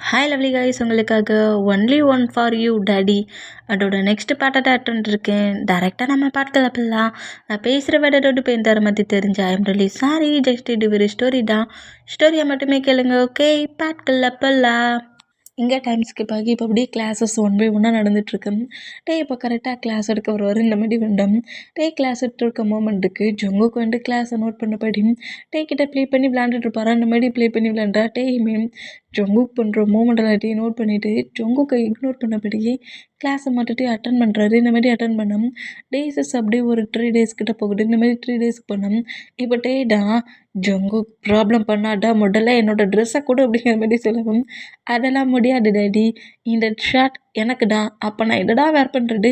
Hi lovely guys, உங்களுக்காக only one for you daddy அதோட next பாட்டை அட்டன் இருக்கேன். டேரெக்டாக நம்ம பாட்டுக்கள் அப்பலாம் நான் பேசுகிற வேடோட பேர் தர மாதிரி தெரிஞ்ச ஐம் ரியலி சாரி. ஜஸ்ட் இது ஒரு ஸ்டோரி தான். ஸ்டோரியை மட்டுமே கேளுங்க. ஓகே, பாட்டுக்கள் அப்பலாம் இங்கே டைம் ஸ்கிப் ஆகி இப்போ அப்படியே கிளாஸஸ் ஒன் பை ஒன்னாக நடந்துகிட்ருக்கு. இப்போ கரெக்டாக கிளாஸ் எடுக்க வருவார். இந்த மாதிரி வேண்டாம் கிளாஸ் எடுத்துருக்க மூமெண்ட்டுக்கு ஜொங்குக்கு வந்து கிளாஸை நோட் பண்ணபடி கிட்ட ப்ளே பண்ணி விளையாண்டுட்டு இருப்பாரா. இந்த மாதிரி ப்ளே பண்ணி விளையாண்டா மீன் ஜொங்குக் பண்ணுற மூமெண்ட் எல்லாத்தையும் நோட் பண்ணிவிட்டு ஜொங்குக்கை இக்னோர் பண்ணபடியே கிளாஸை மட்டுட்டு அட்டன் பண்ணுறாரு. இந்த மாதிரி அட்டன் பண்ணோம். டேஸஸ் அப்படியே ஒரு 3 days கிட்ட போகுது. இந்த மாதிரி 3 days பண்ணோம். இப்போ டேடா ஜொங்குக் ப்ராப்ளம் பண்ணாடா முதல்ல என்னோட ட்ரெஸ்ஸை கூட அப்படிங்கிற மாதிரி சொல்லவும், அதெல்லாம் முடியாது டேடி, இந்த ஷர்ட் எனக்குடா, அப்போ நான் என்னடா வேர் பண்ணுறது,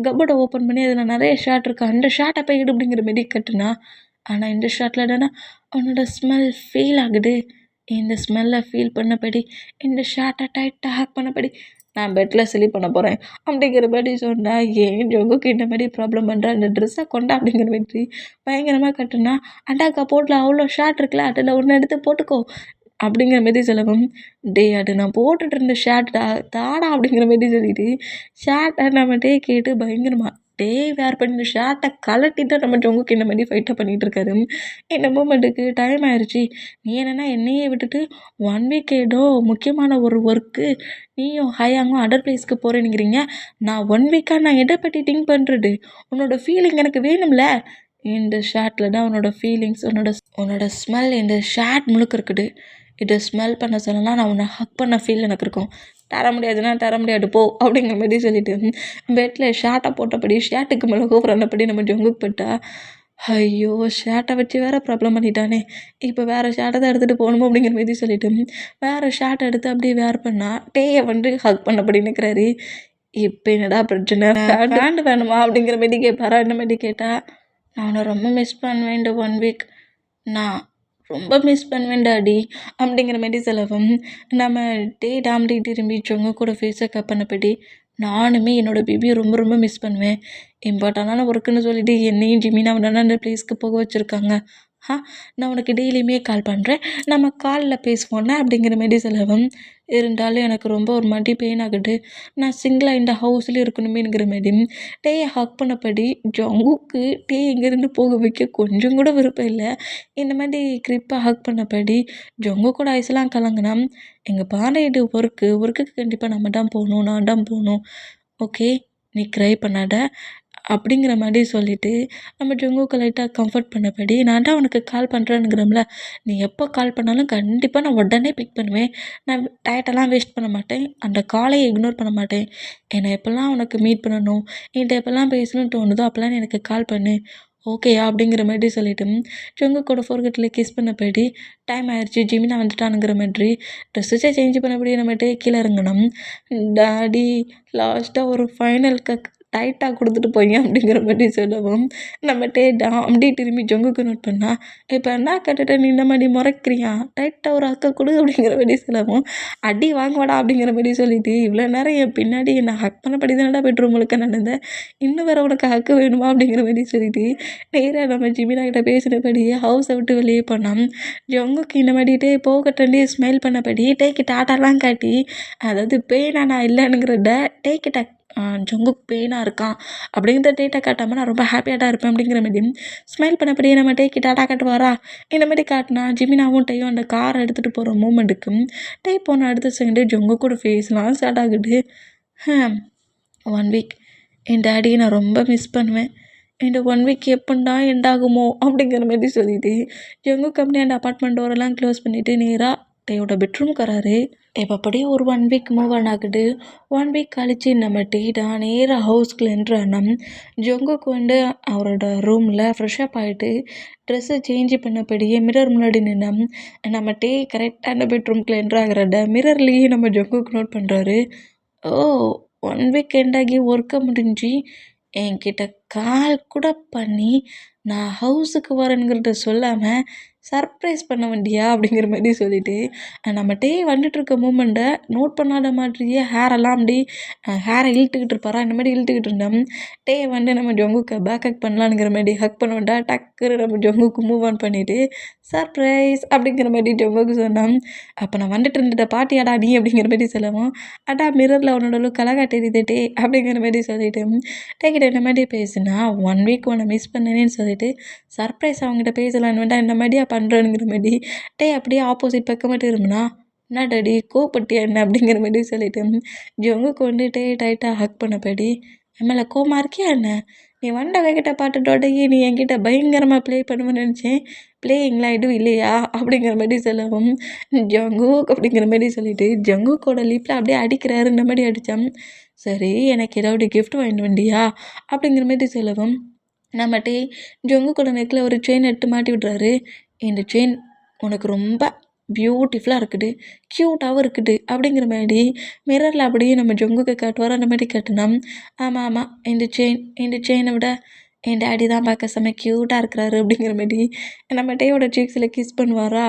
கப்போர்டை ஓப்பன் பண்ணி அதில் நிறைய ஷர்ட் இருக்கு, அந்த ஷர்ட்டை போய் இடு அப்படிங்கிற மாதிரி கட்டுனா. ஆனால் இந்த ஷர்ட்டில் என்னன்னா அவனோட ஸ்மெல் ஃபீல் ஆகுது. இந்த ஸ்மெல்லை ஃபீல் பண்ணபடி இந்த ஷர்ட்டை டைட்டாக ஹேக் பண்ணபடி நான் பெட்டில் ஸ்லீப் பண்ண போகிறேன் அப்படிங்கிற மாதிரி சொன்னால், ஏன் ஜொங்குக்கு இந்த மாதிரி ப்ராப்ளம் பண்ணுறேன், அந்த ட்ரெஸ்ஸை கொண்டா அப்படிங்கிற மாதிரி பயங்கரமாக கட்டுனா. அண்டாக்கா போட்டில் அவ்வளோ ஷர்ட் இருக்குல்ல, அதில் ஒன்று எடுத்து போட்டுக்கோ அப்படிங்கிற மாரி சொல்லவும், டே அது நான் போட்டுட்டு இருந்த ஷர்ட்டா தாடா அப்படிங்கிற மாரி சொல்லிட்டு ஷர்ட்டை நம்ம கேட்டு பயங்கரமாக வேர் பண்ணி ஷர்ட்டை கலட்டிட்டு நம்ம ஜொங்குக்கு இந்த மாதிரி ஃபைட்டாக பண்ணிகிட்டு இருக்காரு. இந்த மூமெண்ட்டுக்கு டைம் ஆயிடுச்சு. நீ என்னென்னா என்னையே விட்டுட்டு 1 week ஏதோ முக்கியமான ஒரு ஒர்க்கு நீயும் ஹயாங்கும் அதர் பிளேஸ்க்கு போகிறேன்னுங்கிறீங்க. நான் 1 week-ஆ நான் எதை பற்றி திங்க் பண்ணுறது, உன்னோட ஃபீலிங் எனக்கு வேணும்ல. இந்த ஷர்ட்டில் தான் உன்னோட ஃபீலிங்ஸ், உன்னோட ஸ்மெல் இந்த ஷர்ட் முழுக்க இருக்குது. இதை ஸ்மெல் பண்ண சொல்லலாம், நான் உன்னை ஹக் பண்ண ஃபீல் எனக்கு இருக்கும். தர முடியாதுன்னா தர முடியாது போ அப்படிங்கிற மாதிரி சொல்லிட்டு பெட்டில் ஷர்ட்டை போட்டபடி ஷர்ட்டுக்கு மேலே கூப்பிட்றபடி நம்ம ஜொங்குக்கு போட்டா. ஐயோ, ஷர்ட்டை வச்சு வேறு ப்ராப்ளம் பண்ணிட்டானே, இப்போ வேறு ஷர்ட்டை தான் எடுத்துகிட்டு போகணுமோ அப்படிங்கிற மாதிரி சொல்லிட்டு வேறு ஷர்ட்டை எடுத்து அப்படியே வேர் பண்ணால் டேயை வந்து ஹக் பண்ணபடி நிற்கிறாரு. இப்போ என்னடா பிரச்சனை, பேண்ட் வேணுமா அப்படிங்கிற மாதிரி கேட்பாரா. இந்த மாதிரி கேட்டால், நான் ரொம்ப மிஸ் பண்ணுவேன் இந்த 1 week, நான் ரொம்ப மிஸ் பண்ணுவேன் டாடி அப்படிங்கிற மாதிரி சொல்லவும், நம்ம டாம்டி திரும்பி ஜொங்கு கூட ஃபேஸை கப் பண்ணபடி, நானுமே என்னோடய பேபியை ரொம்ப ரொம்ப மிஸ் பண்ணுவேன். இம்பார்ட்டண்டான ஒர்க்குன்னு சொல்லிட்டு என்னையும் ஜிமினாவை அந்த ப்ளேஸ்க்கு போக வச்சுருக்காங்க. நான் உனக்கு டெய்லியுமே கால் பண்ணுறேன், நம்ம காலில் பேசுவோன்னே அப்படிங்கிற மாரி சொல்லவும், இருந்தாலும் எனக்கு ரொம்ப ஒரு மாதிரி பெயின் ஆகுது, நான் சிங்கிளாக இந்த ஹவுஸில் இருக்கணுமேங்கிற மாரி டேயை ஹக் பண்ணபடி ஜொங்குக்கு இங்கேருந்து போக வைக்க கொஞ்சம் கூட விருப்பம் இல்லை. இந்த மாதிரி கிரிப்பாக ஹக் பண்ணபடி ஜொங்கு கூட ஐஸ்லாம் கலங்கினா, எங்கள் பானை இது ஒர்க்குக்கு கண்டிப்பாக நம்ம தான் போகணும், நான் தான் போகணும், ஓகே நீ க்ரை பண்ணாத அப்படிங்கிற மாதிரி சொல்லிவிட்டு நம்ம ஜொங்குக்கு லைட்டாக கம்ஃபர்ட் பண்ணபடி, நான் தான் உனக்கு கால் பண்ணுறேனுங்கிறோம்ல, நீ எப்போ கால் பண்ணாலும் கண்டிப்பாக நான் உடனே பிக் பண்ணுவேன், நான் டயட்டெல்லாம் வேஸ்ட் பண்ண மாட்டேன், அந்த காலையை இக்னோர் பண்ண மாட்டேன், என்னை எப்போல்லாம் உனக்கு மீட் பண்ணணும், என்கிட்ட எப்போல்லாம் பேசணும்னு தோணுதோ அப்போல்லாம் எனக்கு கால் பண்ணு, ஓகேயா அப்படிங்கிற மாதிரி சொல்லிவிட்டு ஜொங்கு கூட ஃபோர்கட்டில் கிஸ் பண்ணபடி டைம் ஆயிடுச்சு, ஜிமினா வந்துட்டானுங்கிற மாதிரி ட்ரெஸ்ஸை சேஞ்ச் பண்ணபடி நம்மகிட்ட கீழே இறங்கணும். டாடி லாஸ்ட்டாக ஒரு ஃபைனல் டைட்டாக கொடுத்துட்டு போய் அப்படிங்கிற மாதிரி சொல்லவும், நம்ம அப்படி திரும்பி ஜொங்குக்கு நோட் பண்ணால், இப்போ என்ன கட்டுட்ட நீ இந்த மாதிரி முறைக்கிறியா, டைட்டாக ஒரு ஹக்கை கொடு அப்படிங்கிற மாதிரி சொல்லவும், அடி வாங்குவாடா அப்படிங்கிற மாதிரி சொல்லிட்டு, இவ்வளோ நேரம் என் பின்னாடி என்னை ஹக் பண்ணபடி தானடா பெட்ரூம் முழுக்க நடந்தேன், இன்னும் வேறு உனக்கு ஹக்கு வேணுமா அப்படிங்கிற மாதிரி சொல்லிட்டு நேராக நம்ம ஜிமினா கிட்ட பேசினபடியே ஹவுஸை விட்டு வெளியே போனோம். ஜொங்குக்கு இந்த மாதிரி போகட்டே ஸ்மைல் பண்ணபடி டாட்டாலாம் காட்டி, அதாவது பெயினா நான் இல்லைனுங்கிறத கிட்ட ஜொங்குக்கு பெயினாக இருக்கான் அப்படிங்கிற டேட்டா காட்டாமல் நான் ரொம்ப ஹாப்பியாக தான் இருப்பேன் அப்படிங்கிற மாதிரி ஸ்மைல் பண்ணபடியே நம்ம டாட்டா காட்டுவாரா. இந்த மாதிரி காட்டினா ஜிமினாவும் அந்த காரை எடுத்துகிட்டு போகிற மூமெண்ட்டுக்கு போன அடுத்த செகண்டே ஜொங்கு கூட ஃபேஸ்லாம் ஸ்டார்ட் ஆகுது. 1 week என் டேடியை நான் ரொம்ப மிஸ் பண்ணுவேன், இந்த 1 week எப்படின்னா எண்டாகுமோ அப்படிங்கிற மாதிரி சொல்லிட்டு ஜொங்கு கம்பெனி அந்த அப்பார்ட்மெண்ட் டோரெல்லாம் க்ளோஸ் பண்ணிவிட்டு நேராக டேயோட பெட்ரூம்க்கு வராரு. இப்போ அப்படியே ஒரு 1 week மூவ் ஆன் ஆகுது. 1 week கழிச்சு நம்ம தான் நேராக ஹவுஸ்க்குள்ள என்ட்ரானோம். ஜொங்குக்கு வந்து அவரோட ரூமில் ஃப்ரெஷ்அப் ஆகிட்டு ட்ரெஸ்ஸை சேஞ்ச் பண்ணபடியே மிரர் முன்னாடி நின்னோம். நம்ம கரெக்டாக அந்த பெட்ரூம்குள்ளே என்ட்ராகிறத மிரர்லேயே நம்ம ஜொங்குக்கு நோட் பண்ணுறாரு. ஓ, 1 week எண்டாகி ஒர்க்கை முடிஞ்சு என்கிட்ட கால் கூட பண்ணி நான் ஹவுஸுக்கு வரேங்கிறத சொல்லாமல் சர்ப்ரைஸ் பண்ண வண்டியா அப்படிங்கிற மாதிரி சொல்லிட்டு நம்ம டே வந்துட்டுருக்க மூமெண்ட்டை நோட் பண்ணாத மாதிரியே ஹேரெல்லாம் அப்படி ஹேரை இழுத்துக்கிட்டு இருப்பாரா இந்த மாதிரி இழுத்துக்கிட்டு இருந்தோம். டே வந்து நம்ம ஜங்குக்கை பேக் ஹக் பண்ணலாங்கிற மாதிரி ஹக் பண்ண வேண்டா டக்குன்னு நம்ம ஜங்குக்கு மூவ் ஆன் பண்ணிவிட்டு சர்ப்ரைஸ் அப்படிங்கிற மாதிரி ஜங்குக்கு சொன்னோம். அப்போ நான் வந்துட்டு இருந்துட்ட பாட்டியாடா நீ அப்படிங்கிற மாதிரி சொல்லவும் அடா மிரரில் உன்னோட லுக் அழகா தெரியுது டே அப்படிங்கிற மாதிரி சொல்லிட்டு டேக்கிட்ட இந்த மாதிரி பேசுனா 1 வீக் உன்னை மிஸ் பண்ணேன்னு சொல்லிட்டு சர்ப்ரைஸ் அவங்ககிட்ட பேசலான்னு வேண்டாம் இந்த மாதிரியா பண்ணுறேனுங்கிற மாதிரி டே அப்படியே ஆப்போசிட் பக்கமாக திரும்பினா என்ன டாடி கோவப்பட்டியா என்ன அப்படிங்கிற மாதிரி சொல்லிட்டு ஜங்குக்கு வந்துட்டு டைட்டாக ஹக் பண்ணபடி எம்எல்ஏ கோமா இருக்கியா என்ன நீ வண்ட வேகிட்ட பாட்டுட்டோடையே நீ என்கிட்ட பயங்கரமாக ப்ளே பண்ணுவேன்னு நினச்சேன் ப்ளேயிங்லாம் எதுவும் இல்லையா அப்படிங்கிற மாதிரி சொல்லவும் ஜங்குக் அப்படிங்கிற மாதிரி சொல்லிட்டு ஜங்குக்கோட லிப்பில் அப்படியே அடிக்கிறாரு இந்த மாதிரி அடித்தான். சரி எனக்கு ஏதாவது கிஃப்ட் வாங்கிட்டு வண்டியா அப்படிங்கிற மாதிரி சொல்லவும் நம்மட்டே ஜங்குக்கோட நெக்கில் ஒரு செயின் எடுத்து மாட்டி விட்றாரு. இந்த செயின் உனக்கு ரொம்ப பியூட்டிஃபுல்லாக இருக்குது க்யூட்டாகவும் இருக்குது அப்படிங்கிற மாதிரி மிரரில் அப்படியே நம்ம ஜங்குக்கு காட்டுவார். அந்த மாதிரி காட்டினோம். ஆமாம் இந்த செயினை விட என் டேடி தான் பார்க்க செம்ம க்யூட்டாக இருக்கிறாரு அப்படிங்கிற மாதிரி நம்ம டேயோட சீக்ஸில் கிஸ் பண்ணுவாரா.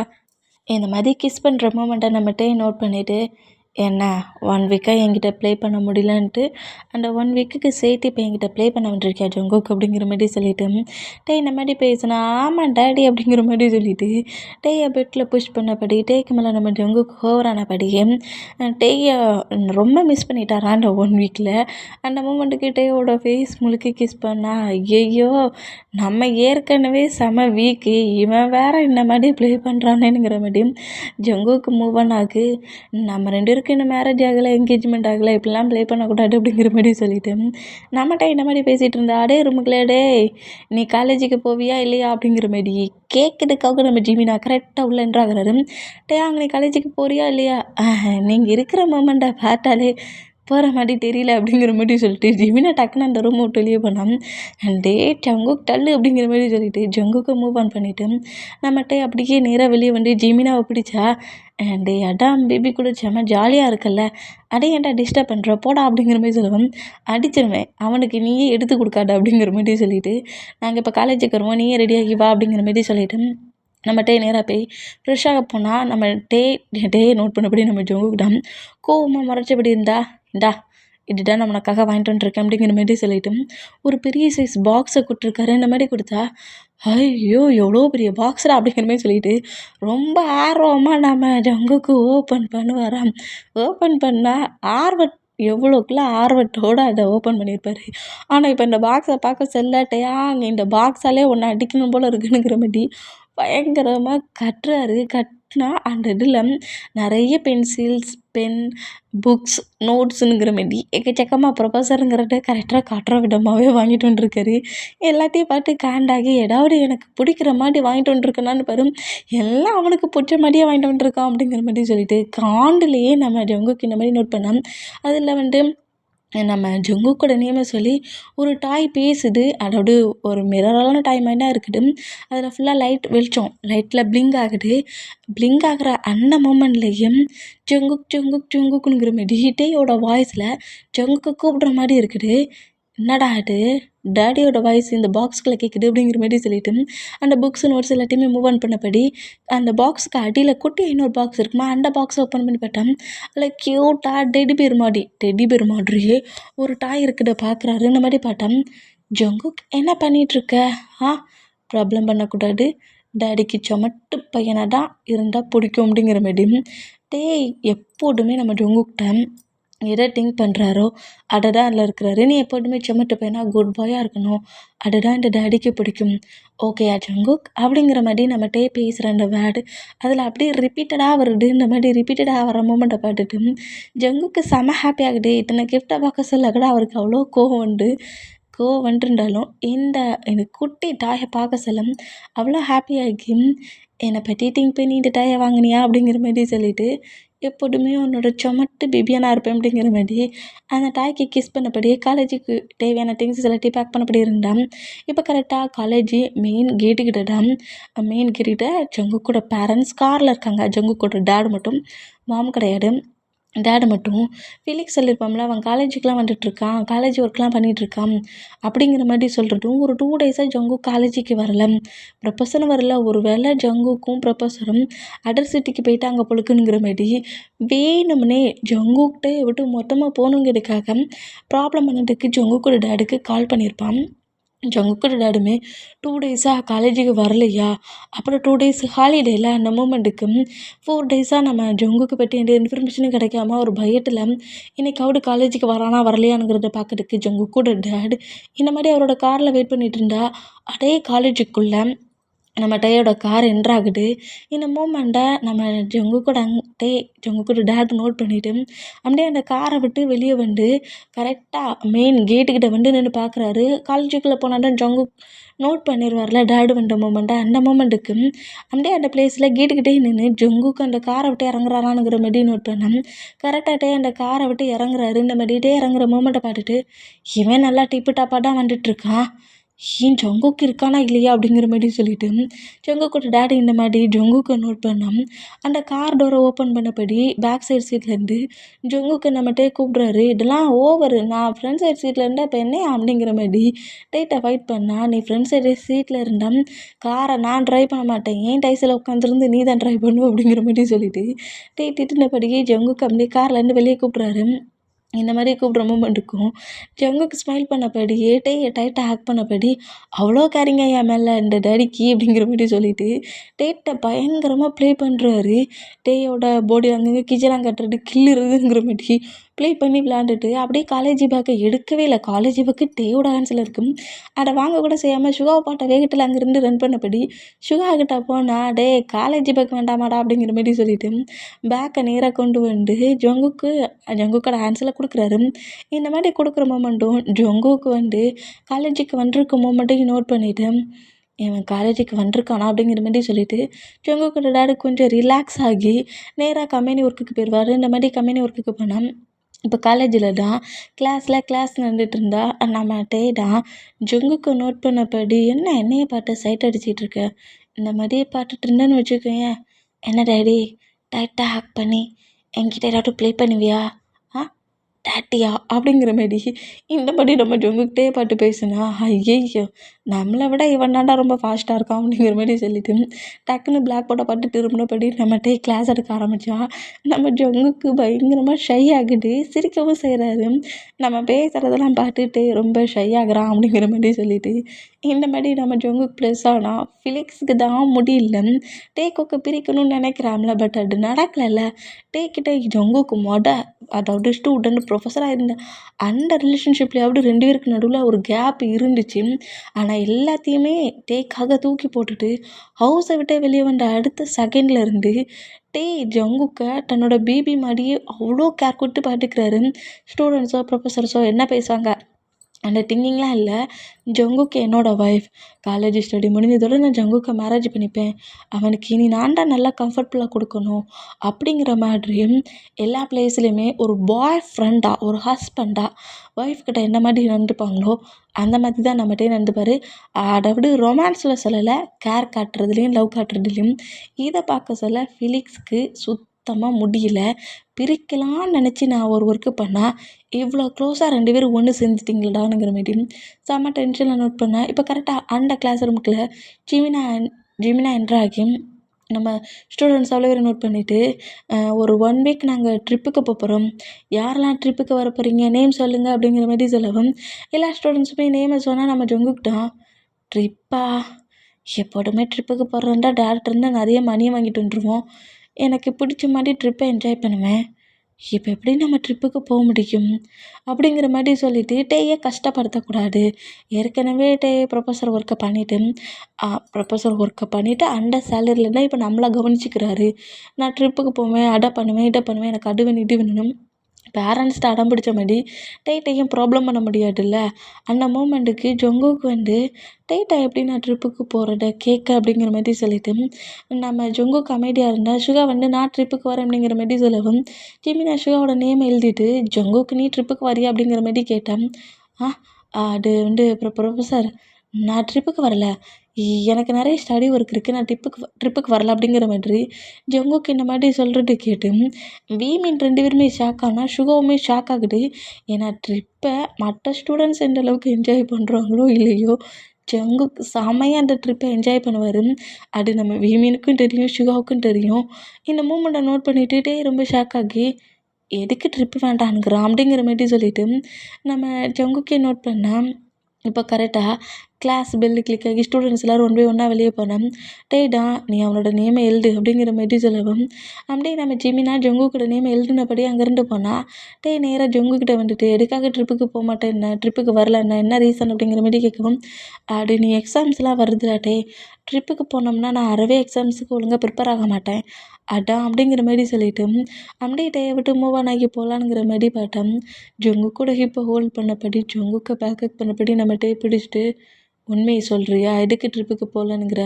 இந்த மாதிரி கிஸ் பண்ணுற மூமெண்ட்டை நம்ம டே நோட் பண்ணிவிட்டு என்ன 1 வீக்காக என்கிட்ட ப்ளே பண்ண முடியலன்ட்டு அந்த 1 வீக்குக்கு சேர்த்து இப்போ என்கிட்ட ப்ளே பண்ண வந்துருக்கியா ஜங்குக் அப்படிங்கிற மாதிரி சொல்லிட்டு டே இந்த மாதிரி பேசினா ஆமாம் டேடி அப்படிங்கிற மாதிரி சொல்லிட்டு டேயை பெட்டில் புஷ் பண்ணபடி டேக்கு மேலே நம்ம ஜங்குக் ஓவரானபடியே டேயை ரொம்ப மிஸ் பண்ணிட்டாரா அந்த 1 வீக்கில். அந்த மூமெண்ட்டுக்கு டேயோட ஃபேஸ் முழுக்க கிஸ் பண்ணா ஐயோ நம்ம ஏற்கனவே செம வீக்கு இவன் வேற இந்த மாதிரி ப்ளே பண்ணுறானேங்கிற மாதிரி ஜங்குக்கு மூவ் ஆன் ஆகு நம்ம 2 பேருக்கு இன்னும் மேரேஜ் ஆகலை என்கேஜ்மெண்ட் ஆகலை இப்படிலாம் ப்ளே பண்ணக்கூடாது அப்படிங்கிற மாதிரி சொல்லிட்டு நம்மகிட்ட இந்த மாதிரி பேசிகிட்டு இருந்தா அடே ரூமுக்குள்ளே டே நீ காலேஜுக்கு போவியா இல்லையா அப்படிங்கிற மாதிரி கேட்குறதுக்காக நம்ம ஜிமினா கரெக்டாக உள்ள என்றாகிறாரு. டே அங்கே நீ காலேஜுக்கு போறியா இல்லையா நீங்கள் இருக்கிற மூமெண்ட்டை பார்த்தாலே போகிற மாதிரி தெரியல அப்படிங்கிற மாதிரி சொல்லிட்டு ஜிமினா டக்குன்னு அந்த ரூம் விட்டு வெளியே போனோம். டே ஜங்குக் டல்லு அப்படிங்கிற மாதிரி சொல்லிட்டு ஜங்குக்கு மூவ் ஆன் பண்ணிவிட்டு நம்மகிட்ட அப்படியே நேராக வெளியே வந்து ஜிமினாவை பிடிச்சா டே அடாம் பேபி கூட செம்ம ஜாலியாக இருக்கல்ல அடே ஏன்டா டிஸ்டர்ப் பண்ணுற போடா அப்படிங்கிற மாதிரி சொல்லுவேன். அடிச்சிருவேன் அவனுக்கு நீயே எடுத்து கொடுக்காத அப்படிங்கிற மாதிரி சொல்லிவிட்டு நாங்கள் இப்போ காலேஜுக்கு வருவோம் நீயே ரெடியாகி வா அப்படிங்கிற மாதிரி சொல்லிவிட்டு நம்ம டே நேராக போய் ஃப்ரெஷ்ஷாக போனால் நம்ம டே நோட் பண்ணபடி நம்ம ஜங்குக்கிட்டான் கோவமாக மறைச்சபடி இந்தா இதுதான் நான் உனக்காக வாங்கிட்டு வந்துருக்கேன் அப்படிங்கிற மாதிரி சொல்லிட்டு ஒரு பெரிய சைஸ் பாக்ஸை கொடுத்துருக்காரு. இந்த மாதிரி கொடுத்தா ஐயோ எவ்வளோ பெரிய பாக்ஸரா அப்படிங்கிற மாதிரி சொல்லிட்டு ரொம்ப ஆர்வமாக நம்ம ஜங்குக்கு ஓப்பன் பண்ணுவாராம். ஓப்பன் பண்ணால் எவ்வளோக்குள்ள ஆர்வத்தோடு அதை ஓப்பன் பண்ணியிருப்பார். ஆனால் இப்போ இந்த பாக்ஸை பார்க்க செல்லாட்டையா அங்கே இந்த பாக்ஸாலே ஒன்று அடிக்கணும் போல் இருக்குனுங்கிற மாதிரி பயங்கரமாக கட்டினா அந்த இதில் நிறைய பென்சில்ஸ் பென் புக்ஸ் நோட்ஸுங்கிற மாதிரி எக்கச்சக்கமாக ப்ரொஃபஸருங்கிறத கரெக்டாக காட்டுற விதமாகவே வாங்கிட்டு வந்துருக்காரு. எல்லாத்தையும் பார்த்து காண்டாகி ஏதாவது எனக்கு பிடிக்கிற மாதிரி வாங்கிட்டு வந்துருக்கனான்னு பாரு எல்லாம் அவனுக்கு பிடிச்ச மாதிரியே வாங்கிட்டு வந்துருக்கான் அப்படிங்கிற மாதிரி சொல்லிட்டு காண்டுலேயே நம்ம ஜங்குக்கு இந்த மாதிரி நோட் பண்ணோம். அதில் வந்து நம்ம ஜங்குக்கோட நேமை சொல்லி ஒரு டாய் பேசுது. அதாவது ஒரு மிரரான டாய் மாதிரி தான் இருக்குது. அதில் ஃபுல்லாக வெளிச்சம் லைட்டில் பிளிங்க் ஆகுது. பிளிங்க் ஆகிற அந்த மூமெண்ட்லேயும் ஜங்குக்குங்கிற மாதிரி டேயோட வாய்ஸில் ஜங்குக்கு கூப்பிடுற மாதிரி இருக்குது. என்னடா அது டேடியோட வாய்ஸ் இந்த பாக்ஸ்குள்ளே கேட்குது அப்படிங்கிற மாதிரி சொல்லிட்டு அந்த புக்ஸ் நோட்ஸ் எல்லாத்தையுமே மூவ் ஆன் பண்ணபடி அந்த பாக்ஸுக்கு அடியில் குட்டி இன்னொரு பாக்ஸ் இருக்குமா அந்த பாக்ஸை ஓப்பன் பண்ணி பார்த்தேன். அதில் க்யூட்டாக டெடி பேர் மாதிரியே ஒரு டாய் இருக்குத பார்க்குறாரு. இந்த மாதிரி பார்த்தேன். ஜங்குக் என்ன பண்ணிகிட்ருக்க ப்ராப்ளம் பண்ணக்கூடாது டேடிக்கு சொமட்டு பையனாக தான் இருந்தால் பிடிக்கும் அப்படிங்கிற மாதிரி டேய் எப்போதுமே நம்ம ஜங்குக்கிட்ட எதை திங்க் பண்ணுறாரோ அதை தான் அதில் இருக்கிறாரு. நீ எப்போதுமே சொமட்டு பையனா குட் பாயாக இருக்கணும் அதுதான் இந்த டேடிக்கு பிடிக்கும் ஓகேயா ஜங்குக் அப்படிங்கிற மாதிரி நம்ம பேசுகிற அந்த வேர்டு அதில் அப்படியே ரிப்பீட்டடாக வருது. இந்த மாதிரி ரிப்பீட்டடாக வர மூமெண்ட்டை பார்த்துட்டு ஜங்குக்கு செம ஹாப்பி ஆகுது. இத்தனை கிஃப்ட்டை பார்க்க சொல்ல கூட அவருக்கு அவ்வளோ கோவம் வந்துருந்தாலும் இந்த குட்டி டாயை பார்க்க சொல்ல அவ்வளோ ஹாப்பியாகி என்னை பற்றி திங்க் பண்ணி இந்த டாயை வாங்கினியா அப்படிங்கிற மாதிரி சொல்லிட்டு எப்போதுமே உன்னோட சொமட்டு பேபியாக நான் இருப்பேன் அப்படிங்கிற மாதிரி அந்த டாய்க்கு கிஸ் பண்ணபடியே காலேஜுக்கு தேவையான திங்ஸ் எல்லாத்தையும் பேக் பண்ணபடி இருந்தான். இப்போ கரெக்டாக காலேஜ் மெயின் கேட்டுக்கிட்ட ஜங்குக்கோட பேரண்ட்ஸ் காரில் இருக்காங்க. ஜங்குக்கோட டேட் மட்டும் மாம் கிடையாது. டேடு மட்டும் ஃபிலிக்ஸ் சொல்லியிருப்பான்ல, அவன் காலேஜுக்குலாம் வந்துட்டுருக்கான், காலேஜ் ஒர்க்லாம் பண்ணிகிட்ருக்கான் அப்படிங்கிற மாதிரி சொல்கிறதும், ஒரு 2 டேஸாக ஜங்குக் காலேஜுக்கு வரல, ப்ரொஃபஸரும் வரல. ஒரு வேளை ஜங்குக்கும் ப்ரொஃபஸரும் அதர் சிட்டிக்கு போயிட்டாங்க போலுக்குங்கிற மாரி வேணும்னே ஜங்குக்கிட்டே விட்டு மொத்தமாக போகணுங்கிறதுக்காக ப்ராப்ளம் பண்ணதுக்கு ஜங்குக்கோட டேடுக்கு கால் பண்ணியிருப்பான். ஜங்குக்கோட டேடுமே 2 டேஸாக காலேஜுக்கு வரலையா, அப்புறம் 2 டேஸ் ஹாலிடேல அந்த மூமெண்ட்டுக்கு 4 டேஸாக நம்ம ஜங்குக்கு பற்றி எந்த இன்ஃபர்மேஷனும் கிடைக்காம ஒரு பயத்தில் இன்னைக்காவது காலேஜுக்கு வரானா வரலையானுங்கிறத பார்க்கறதுக்கு ஜங்குக்கோட டேட் இந்த மாதிரி அவரோட காரில் வெயிட் பண்ணிட்டு இருந்தா, அதே காலேஜுக்குள்ளே நம்ம டேயோட கார் என்ட்ரு ஆகுது. இந்த மூமெண்ட்டை நம்ம ஜங்குக்கோட டேட் நோட் பண்ணிவிட்டு அப்படியே அந்த காரை விட்டு வெளியே வந்து கரெக்டாக மெயின் கேட்டுக்கிட்ட வந்து நின்று பார்க்குறாரு. காலேஜுக்குள்ளே போனால் தான் ஜங்குக் நோட் பண்ணிடுவார்ல டேடு வந்த மூமெண்ட்டை. அந்த மூமெண்ட்டுக்கு அப்படியே அந்த பிளேஸில் கேட்டுக்கிட்டே நின்று ஜங்குக்கு அந்த காரை விட்டு இறங்குறானானுங்கிற மாதிரி நோட் பண்ணேன். கரெக்டாக டே அந்த காரை விட்டு இறங்குறாரு. இந்த மாதிரி டே இறங்குற மூமெண்ட்டை பார்த்துட்டு இவன் நல்லா டிப்பு டாப்பாக தான் வந்துட்டுருக்கான், ஏன் ஜங்குக் இருக்கானா இல்லையா அப்படிங்கிற மாதிரி சொல்லிட்டு ஜங்குக்கோட டேடி இந்த மாதிரி ஜங்குக்கை நோட் பண்ணால் அந்த கார் டோரை ஓப்பன் பண்ணபடி பேக் சைடு சீட்லேருந்து ஜங்குக்கை நம்மகிட்டே கூப்பிட்றாரு. இதெல்லாம் ஓவரு, நான் ஃப்ரண்ட் சைடு சீட்டில் இருந்தால் இப்போ என்ன அப்படிங்கிற மாதிரி டேட்டை ஃபைட் பண்ணால், நீ ஃப்ரண்ட் சைடு சீட்டில் இருந்தால் காரை நான் ட்ரைவ் பண்ண மாட்டேன், ஏன் டைஸில் உட்காந்துருந்து நீ தான் ட்ரைவ் பண்ணும் அப்படிங்கிற மாதிரி சொல்லிட்டு டே திட்டினபடியே ஜங்குக்கு அப்படியே கார்லேருந்து வெளியே கூப்பிட்றாரு. இந்த மாதிரி கூப்பிட்ற மூமெண்ட்டுக்கும் ஜங்குக்கு ஸ்மைல் பண்ணபடியே டேயை டைட்டாக ஹேக் பண்ணபடி அவ்வளோ கேரிங்க என் மேலே இந்த டேடிக்கு அப்படிங்கிற மாதிரி சொல்லிட்டு டேட்டை பயங்கரமாக ப்ளே பண்ணுறாரு. டேயோட பாடி அங்கங்கே கிச்சலாம் கட்டுறது கில்லுறதுங்கிற மாதிரி ப்ளே பண்ணி விளாண்டுட்டு அப்படியே காலேஜ் பேக்கை எடுக்கவே இல்லை. காலேஜ் பேக்கு டேயோட ஹேண்ட்ஸில் இருக்கும். அதை வாங்க கூட செய்யாமல் சுகா பாட்டை வேகத்தில் அங்கேருந்து ரன் பண்ணபடி சுகா கிட்ட போனால் டே காலேஜ் பேக் வேண்டாமாடா அப்படிங்கிற மாதிரி சொல்லிட்டு பேக்கை நேராக கொண்டு வந்து ஜங்குக்கோட ஹேண்ட்ஸில் கொடுக்குறாரு. இந்த மாதிரி கொடுக்குற மூமெண்ட்டும் ஜங்குக்கு வந்து காலேஜுக்கு வந்திருக்க மூமெண்ட்டையும் நோட் பண்ணிவிட்டு இவன் காலேஜுக்கு வந்திருக்கானா அப்படிங்கிற மாதிரி சொல்லிட்டு ஜங்குக்கோட டேடி கொஞ்சம் ரிலாக்ஸ் ஆகி நேராக கம்பெனி ஒர்க்குக்கு போயிடுவார். இந்த மாதிரி கம்பெனி ஒர்க்குக்கு போனால் இப்போ காலேஜில் தான் கிளாஸ் நடந்துட்டு இருந்தா நம்ம டே தான் ஜங்குக்கு நோட் பண்ணபடி என்னையை பார்த்து சைட் அடிச்சிட்டு இருக்க, இந்த மாதிரியே பார்த்துட்டு இருந்தேன்னு வச்சுக்கோயேன், என்ன டேடி டைட்டாக ஹேக் பண்ணி என்கிட்ட ஏதாட்டும் ப்ளே பண்ணுவியா, டேட்டியா அப்படிங்கிற மாரி இந்த மாதிரி நம்ம ஜங்குக்கிட்டே பாட்டு பேசுனா, ஐயையோ நம்மளை விட இவன் தான்டா ரொம்ப ஃபாஸ்ட்டாக இருக்கான் அப்படிங்கிற மாதிரி சொல்லிட்டு டக்குன்னு பிளாக் போர்டை பார்த்து திரும்பினபடி நம்மகிட்டே கிளாஸ் எடுக்க ஆரம்பித்தா நம்ம ஜங்குக்கு பயங்கரமாக ஷை ஆகுது. சிரிக்கவும் செய்கிறாரு. நம்ம பேசுகிறதெல்லாம் பார்த்துட்டு ரொம்ப ஷை ஆகுறான் அப்படிங்கிற மாதிரி சொல்லிட்டு இந்த மாதிரி நம்ம ஜங்குக்கு ப்ளஸ் ஆனால் ஃபிலிக்ஸுக்கு தான் முடியல. டேக்கோக்கு பிரிக்கணும்னு நினைக்கிறாம்ல, பட் அது நடக்கலைல்ல. டேக்கிட்ட ஜங்குக்கு அதாவது ஸ்டூடெண்ட் ப்ரொஃபஸராக இருந்த அந்த ரிலேஷன்ஷிப்லேயாவது 2 பேருக்கு நடுவில் ஒரு கேப் இருந்துச்சு. ஆனால் எல்லாத்தையுமே டேக்காக தூக்கி போட்டுட்டு ஹவுஸை விட்டே வெளியே வந்த அடுத்த செகண்டில் இருந்து டே ஜங்குக்கை தன்னோட பேபி மாதிரியே அவ்வளோ கேர் கொடுத்து பார்த்துக்கிறாரு. ஸ்டூடெண்ட்ஸோ ப்ரொஃபஸர்ஸோ என்ன பேசுவாங்க அந்த திங்கிங்லாம் இல்லை. ஜங்குக்கு என்னோடய ஒய்ஃப், காலேஜ் ஸ்டடி முடிஞ்சதோடு நான் ஜங்குக்கை மேரேஜ் பண்ணிப்பேன், அவனுக்கு இனி நான் தான் நல்லா கம்ஃபர்டபுளாக கொடுக்கணும் அப்படிங்கிற மாதிரி எல்லா பிளேஸ்லையுமே ஒரு பாய் ஃப்ரெண்டாக ஒரு ஹஸ்பண்டாக ஒய்ஃப் கிட்ட என்ன மாதிரி நடந்துப்பாங்களோ அந்த மாதிரி தான் நம்மகிட்டே நடந்துப்பார். அதாவது ரொமான்ஸில் சொல்லலை, கேர் காட்டுறதுலேயும் லவ் காட்டுறதுலேயும். இதை பார்க்க சொல்ல ஃபிலிக்ஸ்க்கு சுத்தமாக முடியல. பிரிக்கலான்னு நினச்சி நான் ஒரு ஒர்க்கு பண்ணால் இவ்வளோ க்ளோஸாக 2 பேரும் ஒன்று சேர்ந்துட்டிங்களடாங்கிற மாரி செம்ம டென்ஷனில் நோட் பண்ணேன். இப்போ கரெக்டாக அந்த கிளாஸ் ரூமுக்குள்ள ஜிமினா என்ட்ரு ஆகி நம்ம ஸ்டூடெண்ட்ஸ் அவ்வளோ பேர் நோட் பண்ணிவிட்டு ஒரு 1 வீக் நாங்கள் ட்ரிப்புக்கு போகிறோம், யாரெல்லாம் ட்ரிப்புக்கு வர போகிறீங்க நேம் சொல்லுங்கள் அப்படிங்கிற மாதிரி சொல்லவும் எல்லா ஸ்டூடெண்ட்ஸுமே நேமை சொன்னால் நம்ம ஜங்குக்கிட்டோம். ட்ரிப்பா, எப்போதுமே ட்ரிப்புக்கு போகிறோம்டா டேரக்டர்ந்து நிறைய மணியை வாங்கிட்டு வந்துடுவோம், எனக்கு பிடிச்ச மாதிரி ட்ரிப்பை என்ஜாய் பண்ணுவேன், இப்போ எப்படி நம்ம ட்ரிப்புக்கு போக முடியும் அப்படிங்கிற மாதிரி சொல்லிவிட்டு டேயை கஷ்டப்படுத்தக்கூடாது. ஏற்கனவே ப்ரொஃபஸர் ஒர்க்கை பண்ணிவிட்டு அந்த சேலரியில் தான் இப்போ நம்மளை கவனிச்சிக்கிறாரு. நான் ட்ரிப்புக்கு போவேன், அதை பண்ணுவேன் இதை பண்ணுவேன், எனக்கு அது வேணும் இது வேணும் பேரண்ட்ஸ்கிட்ட அடம் பிடிச்ச மாதிரி டேட்டையும் ப்ராப்ளம் பண்ண முடியாதுல்ல. அந்த மூமெண்ட்டுக்கு ஜங்குக்கு வந்து டேட்டா எப்படி நான் ட்ரிப்புக்கு போகிறத கேட்க அப்படிங்கிற மாதிரி சொல்லிட்டு நம்ம ஜங்குக்கு அமைதியாக இருந்தால் சுகா வந்து நான் ட்ரிப்புக்கு வரேன் அப்படிங்கிற மாதிரி சொல்லவும் ஜிமினா சுகாவோட நேம் எழுதிட்டு ஜங்குக்கு நீ ட்ரிப்புக்கு வரியா அப்படிங்கிற மாதிரி கேட்டேன். அது வந்து அப்புறம் ப்ரொஃபஸர் நான் ட்ரிப்புக்கு வரல, எனக்கு நிறைய ஸ்டடி ஒர்க் இருக்குது, நான் ட்ரிப்புக்கு வரல அப்படிங்கிற மாதிரி ஜங்குக் இந்த மாதிரி சொல்கிறது கேட்டு வீமின் 2 பேருமே ஷாக் ஆனா சுகாவுமே ஷாக் ஆகுது. ஏன்னா ட்ரிப்பை மற்ற ஸ்டூடெண்ட்ஸ் எந்த அளவுக்கு என்ஜாய் பண்ணுறாங்களோ இல்லையோ ஜங்குக் செமையா அந்த ட்ரிப்பை என்ஜாய் பண்ணுவார். அது நம்ம வீமினுக்கும் தெரியும், சுகாவுக்கும் தெரியும். இந்த மூமெண்ட்டை நோட் பண்ணிட்டு டேய் ரொம்ப ஷாக் ஆகி எதுக்கு ட்ரிப்பு வேண்டான்னுங்கிறான் அப்படிங்கிற மாதிரி சொல்லிட்டு நம்ம ஜங்குக்கே நோட் பண்ணா இப்போ கரெக்டாக கிளாஸ் பெல்லு கிளிக் ஆகி ஸ்டூடெண்ட்ஸ் எல்லோரும் ஒன் பை ஒன்றா வெளியே போனோம். டேய்டா நீ அவனோட நேமை எழுது அப்படிங்கிற மாதிரி சொல்லவும் அப்படியே நம்ம ஜிமினா ஜங்குக்கோட நேமை எழுதுனபடி அங்கேருந்து போனால் டேய் நேராக ஜங்குக்கிட்ட வந்துட்டு எதுக்காக ட்ரிப்புக்கு போக மாட்டேன், என்ன ட்ரிப்புக்கு வரலன்னா என்ன ரீசன் அப்படிங்கிற மாதிரி கேட்கவும் அப்படி நீ எக்ஸாம்ஸ்லாம் வருதுடா ட்ரிப்புக்கு போனோம்னா நான் அறவே எக்ஸாம்ஸுக்கு ஒழுங்காக ப்ரிப்பேர் ஆக மாட்டேன் அதான் அப்படிங்கிற மாதிரி சொல்லிட்டு அப்படியே டேயை விட்டு மூவ் ஆன் ஆகி போகலான்ங்கிற மாதிரி பார்த்தோம். ஜங்குக்கோட ஹிப்பை ஹோல்ட் பண்ணபடி ஜங்குக்கை பேக்கப் பண்ணபடி நம்ம டே பிடிச்சிட்டு உண்மையை சொல்கிறியா எதுக்கு ட்ரிப்புக்கு போகலனுங்கிற,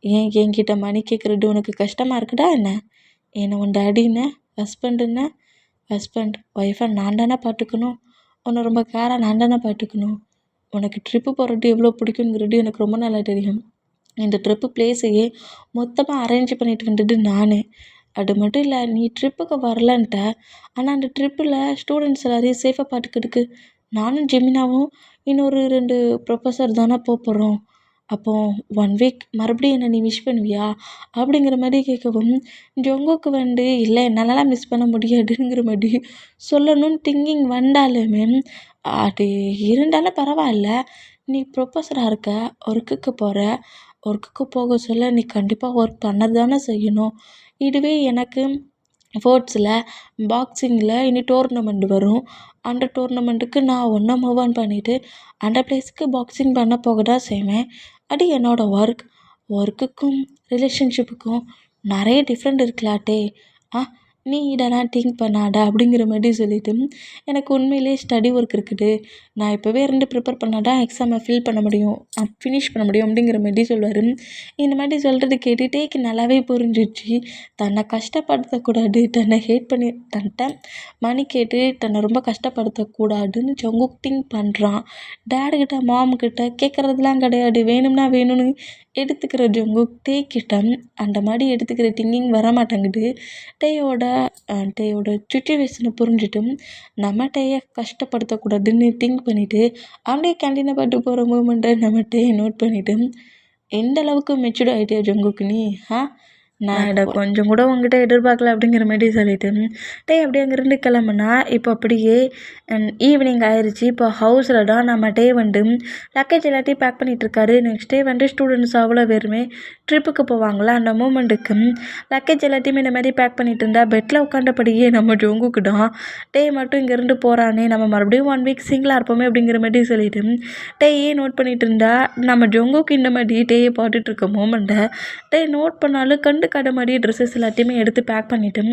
ஏன் என்கிட்ட மணி கேட்குறது உனக்கு கஷ்டமாக இருக்குடா என்ன, என்னை உன் டேடின்னு ஹஸ்பண்டுன்னு ஹஸ்பண்ட் ஒய்ஃபை நான் தானே பார்த்துக்கணும், உன்னை ரொம்ப கேராக நான் தானே பார்த்துக்கணும், உனக்கு ட்ரிப்பு போகிறது எவ்வளோ பிடிக்குங்கிறது எனக்கு ரொம்ப நல்லா தெரியும். இந்த ட்ரிப்பு பிளேஸையே மொத்தமாக அரேஞ்ச் பண்ணிட்டு வந்தது நான். அது மட்டும் இல்லை நீ ட்ரிப்புக்கு வரலன்ட்ட, ஆனால் அந்த ட்ரிப்பில் ஸ்டூடெண்ட்ஸ் எல்லாரையும் சேஃபாக பார்த்துக்கிறதுக்கு நானும் ஜெமினாவும் இன்னொரு 2 ப்ரொஃபஸர் தானே போகிறோம். அப்போது 1 வீக் மறுபடியும் என்னை நீ மிஸ் பண்ணுவியா அப்படிங்கிற மாதிரி கேட்கவும் ஜங்குக்கு வந்து இல்லை என்னாலலாம் மிஸ் பண்ண முடியாதுங்கிற மாதிரி சொல்லணும்னு திங்கிங் வந்தாலுமே அது இருந்தாலும் பரவாயில்ல, நீ ப்ரொஃபஸராக இருக்க, ஒர்க்குக்கு போகிற, ஒர்க்குக்கு போக சொல்ல நீ கண்டிப்பாக ஒர்க் பண்ண தானே செய்யணும். இதுவே எனக்கு ஸ்போர்ட்ஸில் பாக்ஸிங்கில் இனி டோர்னமெண்ட் வரும், அந்த டோர்னமெண்ட்டுக்கு நான் ஒன்றா மூவ் ஆன் பண்ணிவிட்டு அந்த பிளேஸுக்கு பாக்ஸிங் பண்ண போக தான் செய்வேன். அது என்னோடய ஒர்க்குக்கும் ரிலேஷன்ஷிப்புக்கும் நிறைய டிஃப்ரெண்ட் இருக்கலாட்டே. நீ இதெல்லாம் திங்க் பண்ணாத அப்படிங்கிற மாதிரி சொல்லிவிட்டு எனக்கு உண்மையிலேயே ஸ்டடி ஒர்க் இருக்குது, நான் இப்போவே இருந்து ப்ரிப்பேர் பண்ணால் தான் எக்ஸாமை ஃபினிஷ் பண்ண முடியும் அப்படிங்கிற மாதிரி சொல்லுவார். இந்த மாதிரி சொல்கிறது கேட்டுகிட்டே நல்லாவே புரிஞ்சிடுச்சு தன்னை கஷ்டப்படுத்தக்கூடாது, தன்னை ஹேட் பண்ணி தன்கிட்ட மணி கேட்டு தன்னை ரொம்ப கஷ்டப்படுத்தக்கூடாதுன்னு ஜங்குக் திங்க் பண்ணுறான். டேடுக்கிட்ட மாம்கிட்ட கேட்குறதுலாம் கிடையாது, வேணும்னா வேணும்னு எடுத்துக்கிற ஜங்குக் டேக்கிட்ட அந்த மாதிரி எடுத்துக்கிற திங்கிங் வர மாட்டேங்குது. டேயோட சுச்சுவேஷனை புரிஞ்சுட்டு நம்ம டேயை கஷ்டப்படுத்தக்கூடாதுன்னு திங்க் பண்ணிவிட்டு அப்படியே கேண்டீனை பாட்டு போகிற மூமெண்ட்டை நம்ம டேயை நோட் பண்ணிவிட்டு எந்த அளவுக்கு மெச்சூர்ட் ஆகிட்டியா ஜங்குக்கு நீ, நான் இதை கொஞ்சம் கூட உங்ககிட்ட எதிர்பார்க்கல அப்படிங்கிற மாதிரி சொல்லிட்டு டேய் அப்படியே அங்கேருந்து கிளம்புனா இப்போ அப்படியே ஈவினிங் ஆயிடுச்சு. இப்போ ஹவுஸில் தான் நம்ம டே வந்து லக்கேஜ் எல்லாத்தையும் பேக் பண்ணிகிட்ருக்காரு. நெக்ஸ்ட் டே வந்து ஸ்டூடெண்ட்ஸ் அவ்வளோ பேருமே ட்ரிப்புக்கு போவாங்களா, அந்த மூமெண்ட்டுக்கு லக்கேஜ் எல்லாத்தையுமே இந்த மாதிரி பேக் பண்ணிட்டு இருந்தா பெட்டில் உட்காண்டபடியே நம்ம ஜங்குக்கு தான் டே மட்டும் இங்கேருந்து போகிறானே, நம்ம மறுபடியும் 1 வீக் சிங்கிளாக இருப்போமே அப்படிங்கிற மாதிரி சொல்லிட்டு டேயே நோட் பண்ணிட்டு இருந்தா நம்ம ஜங்குக்கு இந்த மாதிரி டேயை பாட்டுட்டு இருக்க மூமெண்ட்டை டே நோட் பண்ணாலும் கண்டுக்காத மாதிரி ட்ரெஸ்ஸஸ் எல்லாத்தையுமே எடுத்து பேக் பண்ணிவிட்டு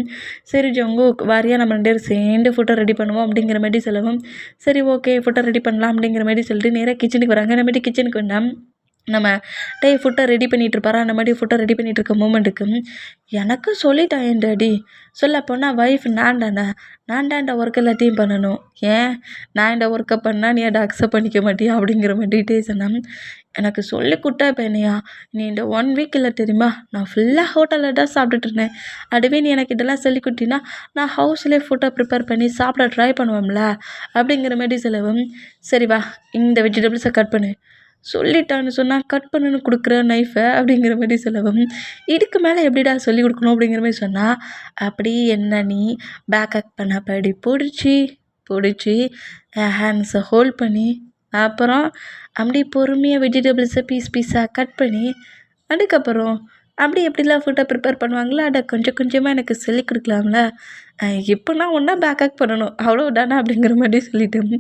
சரி ஜங்குக் வாரியா நம்ம 2 பேரும் சேர்ந்து ஃபுட்டை ரெடி பண்ணுவோம் அப்படிங்கிற மாதிரி சொல்லவும் சரி ஓகே ஃபுட்டை ரெடி பண்ணலாம் அப்படிங்கிற மாதிரி சொல்லிட்டு நேராக கிச்சனுக்கு வராங்க. அந்த மாதிரி கிச்சனுக்கு வந்தால் நம்ம ஃபுட்டை ரெடி பண்ணிகிட்டு இருப்பாரா, அந்த மாதிரி ஃபுட்டை ரெடி பண்ணிகிட்டு இருக்க மூமெண்ட்டுக்கு எனக்கு சொல்லிட்டான் என் டாடி, சொல்ல போனால் ஒய்ஃப் நான் தான் இந்த ஒர்க் எல்லாத்தையும் பண்ணணும், ஏன் நான் இந்த ஒர்க்கை பண்ணால் நீ அதை அக்செப்ட் பண்ணிக்க மாட்டியா அப்படிங்கிற மாதிரி சொன்னான். எனக்கு சொல்லி கொடுத்தா இப்போ என்னையா, நீ இந்த 1 வீக் இல்லை தெரியுமா, நான் ஃபுல்லாக ஹோட்டலில் தான் சாப்பிட்டுட்டு இருந்தேன், அதுவே நீ எனக்கு இதெல்லாம் சொல்லி கொடுத்தீங்கன்னா நான் ஹவுஸ்லேயே ஃபுட்டை ப்ரிப்பேர் பண்ணி சாப்பிட ட்ரை பண்ணுவோம்ல அப்படிங்கிற மாதிரி சொல்லவும் சரி வா இந்த வெஜிடபிள்ஸை கட் பண்ணு, சொல்லிட்டான்னு சொன்னால் கட் பண்ணுன்னு கொடுக்குற நைஃபை அப்படிங்கிற மாதிரி சொல்லவும் இதுக்கு மேலே எப்படிடா சொல்லி கொடுக்கணும் அப்படிங்கிற மாதிரி சொன்னால் அப்படி என்ன நீ பேக்கப் பண்ண படி பிடிச்சி ஹேண்ட்ஸை ஹோல்ட் பண்ணி அப்புறம் அப்படி பொறுமையாக வெஜிடபிள்ஸை பீஸாக கட் பண்ணி அதுக்கப்புறம் அப்படி எப்படிலாம் ஃபுட்டை ப்ரிப்பேர் பண்ணுவாங்களோ அதை கொஞ்சம் கொஞ்சமாக எனக்கு சொல்லி கொடுக்கலாம்ல, எப்போனா ஒன்றா பேக்கப் பண்ணணும் அவ்வளோதானே அப்படிங்கிற மாதிரி சொல்லிட்டோம்.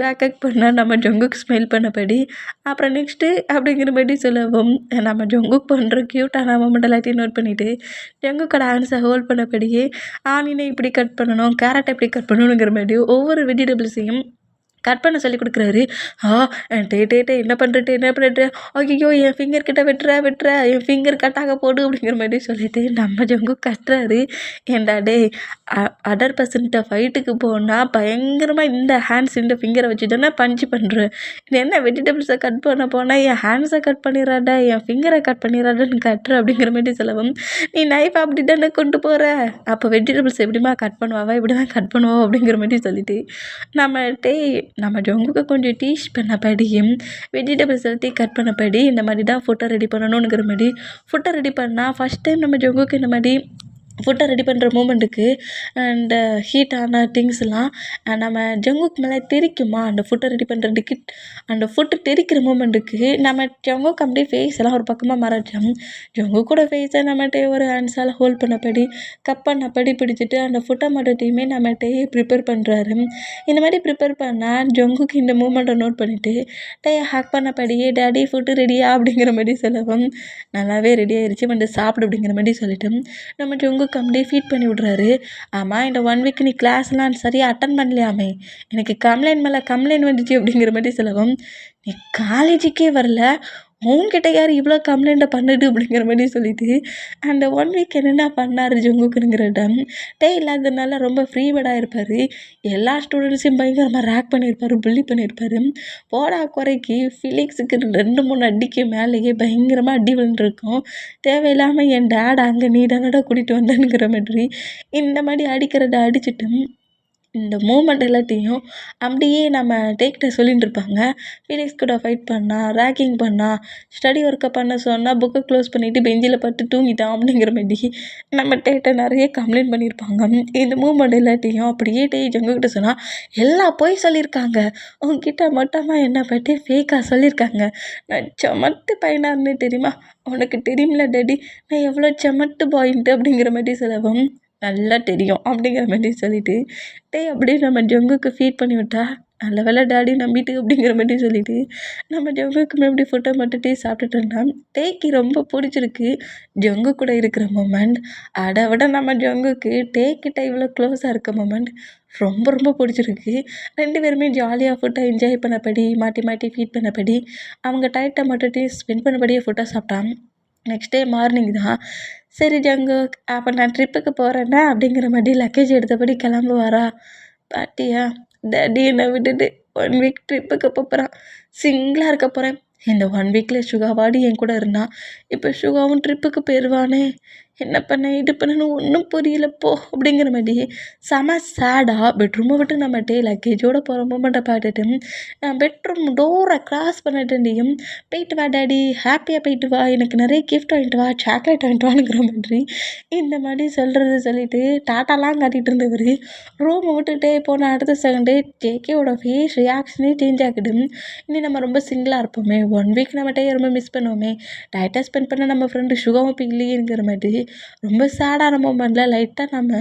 பேக்கப் பண்ணால் நம்ம ஜங்குக் ஸ்மைல் பண்ணபடி அப்புறம் நெக்ஸ்ட்டு அப்படிங்கிற மாதிரி சொல்லவும் நம்ம ஜங்குக் பண்ணுற க்யூட்டான மொமெண்ட் எல்லாத்தையும் நோட் பண்ணிவிட்டு ஜங்குக்கோட ஹேண்ட்ஸை ஹோல்ட் பண்ணபடியே ஆனியனை இப்படி கட் பண்ணணும், கேரட்டை எப்படி கட் பண்ணணுங்கிற மாதிரி ஒவ்வொரு வெஜிடபிள்ஸையும் கட் பண்ண சொல்லி கொடுக்குறாரு. ஆ டே டே டே என்ன பண்ணுற ஐயோ என் ஃபிங்கர் கிட்ட வெட்டுற என் ஃபிங்கர் கட்டாக போடு அப்படிங்கிற மாதிரி சொல்லிட்டு நம்ம ஜங்கு கட்டுறாரு. ஏன்டா டே அதர் பர்சன்ட்ட ஃபைட்டுக்கு போனால் பயங்கரமாக இந்த ஹேண்ட்ஸ் இந்த ஃபிங்கரை வச்சு தானே பஞ்சு பண்ணுறேன். இது என்ன வெஜிடபிள்ஸை கட் பண்ண போனால் என் ஹேண்ட்ஸை கட் பண்ணிடுறாடா என் ஃபிங்கரை கட் பண்ணிடுறாடான்னு கட்டுற அப்படிங்கிற மாதிரி சொல்லவும், நீ நைஃப் அப்படி தானே கொண்டு போகிற அப்போ வெஜிடபிள்ஸ் எப்படிமா கட் பண்ணுவாவா இப்படி தான் கட் பண்ணுவோம் அப்படிங்கிற மாதிரி சொல்லிட்டு நம்ம ஜங்குக்கு கொஞ்சம் டீச் பண்ணபடியும் வெஜிடபிள்ஸ் எல்லாத்தையும் கட் பண்ணபடி இந்த மாதிரி தான் ஃபுட்டை ரெடி பண்ணணுங்கிற மாதிரி ஃபுட்டை ரெடி பண்ணால் ஃபஸ்ட் டைம் நம்ம ஜங்குக்கு இந்த மாதிரி ஃபுட்டை ரெடி பண்ணுற மூமெண்ட்டுக்கு அண்ட் ஹீட்டான திங்ஸ்லாம் நம்ம ஜங்குக்கு மேலே தெரிக்குமா அந்த ஃபுட்டை ரெடி பண்ணுறதுக்கு அந்த ஃபுட்டு தெரிக்கிற மூமெண்ட்டுக்கு நம்ம ஜங்குக்கு அப்படியே ஃபேஸ் எல்லாம் ஒரு பக்கமாக மறைச்சோம். ஜங்கு கூட ஃபேஸை நம்மகிட்டே ஒரு ஹேண்ட்ஸால் ஹோல்ட் பண்ணபடி கப் பண்ணபடி பிடிச்சிட்டு அந்த ஃபுட்டை மட்டுத்தையுமே நம்மகிட்டே ப்ரிப்பேர் பண்ணுறாரு. இந்த மாதிரி ப்ரிப்பேர் பண்ணால் ஜங்குக்கு இந்த மூமெண்ட்டை நோட் பண்ணிவிட்டு ஹேக் பண்ணபடியே டேடி ஃபுட்டு ரெடியா அப்படிங்கிற மாதிரி சொல்லவும், நல்லாவே ரெடி ஆயிடுச்சு வந்து சாப்பிடு அப்படிங்கிற மாதிரி சொல்லிட்டு நம்ம ஜங்கு அப்படியே ஃபீட் பண்ணி விட்றாரு. ஆமாம் இந்த 1 வீக் நீ கிளாஸ்லாம் சரியாக அட்டன் பண்ணலையாமே எனக்கு கம்ப்ளைண்ட் மேலே கம்ப்ளைண்ட் வந்துச்சு அப்படிங்கிற மாதிரி சொல்லவும், நீ காலேஜுக்கே வரல உன்கிட்ட யார் இவ்வளோ கம்ப்ளைண்ட்டை பண்ணுது அப்படிங்கிற மாதிரி சொல்லிட்டு அந்த 1 வீக் என்னென்ன பண்ணார் ஜங்குக்குங்கிற இல்லாததுனால ரொம்ப ஃப்ரீபேர்டாக இருப்பார். எல்லா ஸ்டூடெண்ட்ஸையும் பயங்கரமாக ரேக் பண்ணியிருப்பார் புள்ளி பண்ணியிருப்பார். போடா குறைக்கு ஃபிலிக்ஸுக்கு 2-3 அடிக்கு மேலேயே பயங்கரமாக அடி விழுந்துருக்கும். தேவையில்லாமல் என் டேட் அங்கே நீ தானடா கூட்டிகிட்டு வந்தேனுங்கிற மாதிரி இந்த மாதிரி அடிக்கிறத அடிச்சுட்டு இந்த மூமெண்ட் எல்லாத்தையும் அப்படியே நம்ம டேக்கிட்ட சொல்லிட்டு இருப்பாங்க. ஃபீலிக்ஸ் கூட ஃபைட் பண்ணா ரேக்கிங் பண்ணா ஸ்டடி ஒர்க்கை பண்ண சொன்னால் புக்கை க்ளோஸ் பண்ணிவிட்டு பெஞ்சில் பட்டு தூங்கிட்டான் அப்படிங்கிற மாதிரி நம்ம டேக்கிட்ட நிறைய கம்ப்ளைண்ட் பண்ணியிருப்பாங்க. இந்த மூமெண்ட் எல்லாத்தையும் அப்படியே ஜங்குக்கிட்ட சொன்னால் எல்லாம் போய் சொல்லியிருக்காங்க உங்ககிட்ட மொத்தமாக என்னை பற்றி ஃபேக்காக சொல்லியிருக்காங்க. நான் சமத்து பையனாருன்னு தெரியுமா உனக்கு தெரியுமில்ல டேடி நான் எவ்வளோ சமத்து பாயிண்ட்டு அப்படிங்கிற மாதிரி சொல்லவும், நல்லா தெரியும் அப்படிங்கிற மாதிரி சொல்லிட்டு அப்படியே நம்ம ஜங்குக்கு ஃபீட் பண்ணி விட்டா நல்ல வேலை டாடி நம்பிட்டு அப்படிங்கிற மாதிரி சொல்லிட்டு நம்ம ஜங்குக்கு மறுபடி ஃபுட்டை மட்டும் சாப்பிட்டுட்டு இருந்தான். டேக்கு ரொம்ப பிடிச்சிருக்கு ஜங்கு கூட இருக்கிற மூமெண்ட். அதை விட நம்ம ஜங்குக்கு டேக்கிட்ட இவ்வளோ க்ளோஸாக இருக்க மூமெண்ட் ரொம்ப ரொம்ப பிடிச்சிருக்கு. 2 பேருமே ஜாலியாக ஃபுட்டை என்ஜாய் பண்ணபடி மாட்டி மாட்டி ஃபீட் பண்ணபடி அவங்க டைட்டை மட்டும் ஸ்பெண்ட் பண்ணபடியே ஃபுட்டை சாப்பிட்டான். நெக்ஸ்ட் டே மார்னிங் தான் சரி ஜங்கு அப்போ நான் ட்ரிப்புக்கு போகிறேன்னா அப்படிங்கிற மாதிரி லக்கேஜ் எடுத்தபடி கிளம்புவாரா. பாட்டியா டேடி என்னை விட்டுட்டு 1 வீக் ட்ரிப்புக்கு போகிறான் சிங்கிளாக இருக்க போகிறேன். இந்த 1 வீக்கில் சுகாவாடி என் கூட இருந்தான். இப்போ சுகாவும் ட்ரிப்புக்கு போயிடுவானே என்ன பண்ண இது பண்ணணும் ஒன்றும் புரியல போ அப்படிங்கிற மாதிரி செம சேடாக பெட்ரூமை விட்டு நம்ம லக்கேஜோடு போகிற மூமெண்ட்டை பார்த்துட்டு பெட்ரூம் டோரை க்ராஸ் பண்ணிட்டு போயிட்டு வா டேடி ஹாப்பியாக போயிட்டு வா எனக்கு நிறைய கிஃப்ட் வாங்கிட்டு வா சாக்லேட் வாங்கிட்டு வாங்கிற மாதிரி இந்த மாதிரி சொல்லிட்டு டாட்டாலாம் காட்டிகிட்டு இருந்தவர் ரூமை விட்டுட்டே போன அடுத்த செகண்டே ஜேகேவோட ஃபேஸ் ரியாக்ஷனே சேஞ்ச் ஆகிடு. இனி நம்ம ரொம்ப சிங்கிளாக இருப்போமே 1 வீக் நம்ம ரொம்ப மிஸ் பண்ணுவோமே டைட்டாக ஸ்பெண்ட் பண்ண நம்ம ஃப்ரெண்டு சுகாவும் இப்போ இல்லையேங்கிற மாதிரி ரொம்ப சேடான மூமெண்ட்டில் லைட்டாக நம்ம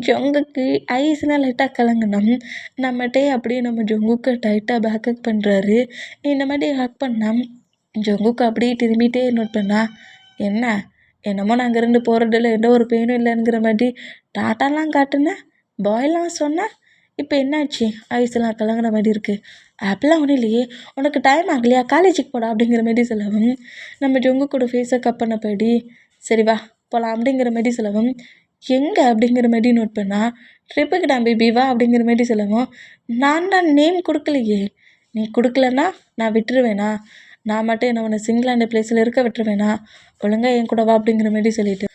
ஜங்குக்கு ஐஸ்னால் லைட்டாக கலங்கினோம். நம்மகிட்டே அப்படியே நம்ம ஜங்குக்கு டைட்டாக பேக்கப் பண்ணுறாரு. இந்த மாதிரி ஹக் பண்ணால் ஜங்குக்கு அப்படியே திரும்பிகிட்டே நோட் பண்ணா என்ன என்னமோ நான் அங்கேருந்து போகிறதில்ல எந்த ஒரு பெயினும் இல்லைங்கிற மாதிரி டாட்டாலாம் காட்டுனேன் பாய்லாம் சொன்னேன் இப்போ என்னாச்சு ஐஸ்லாம் கலங்கின மாதிரி இருக்குது அப்படிலாம் ஒன்றும் இல்லையே உனக்கு டைம் ஆகலையா காலேஜுக்கு போடா அப்படிங்கிற மாதிரி சொல்லவும் நம்ம ஜங்குக்கோட ஃபேஸை கப் பண்ணபடி சரி வா போகலாம் அப்படிங்கிற மாதிரி சொல்லவும் எங்கே அப்படிங்கிற மாதிரி நோட் பண்ணால் ட்ரிப்புக்கு நான் பேபி வா அப்படிங்கிற மாதிரி சொல்லவும் நான் தான் நேம் கொடுக்கலையே நீ கொடுக்கலன்னா நான் விட்டுருவேனா நான் மட்டும் என்ன உன்னை சிங்கிளாக அந்த பிளேஸில் இருக்க விட்டுருவேனா ஒழுங்காக என் கூட வா அப்படிங்கிற மாதிரி சொல்லிட்டு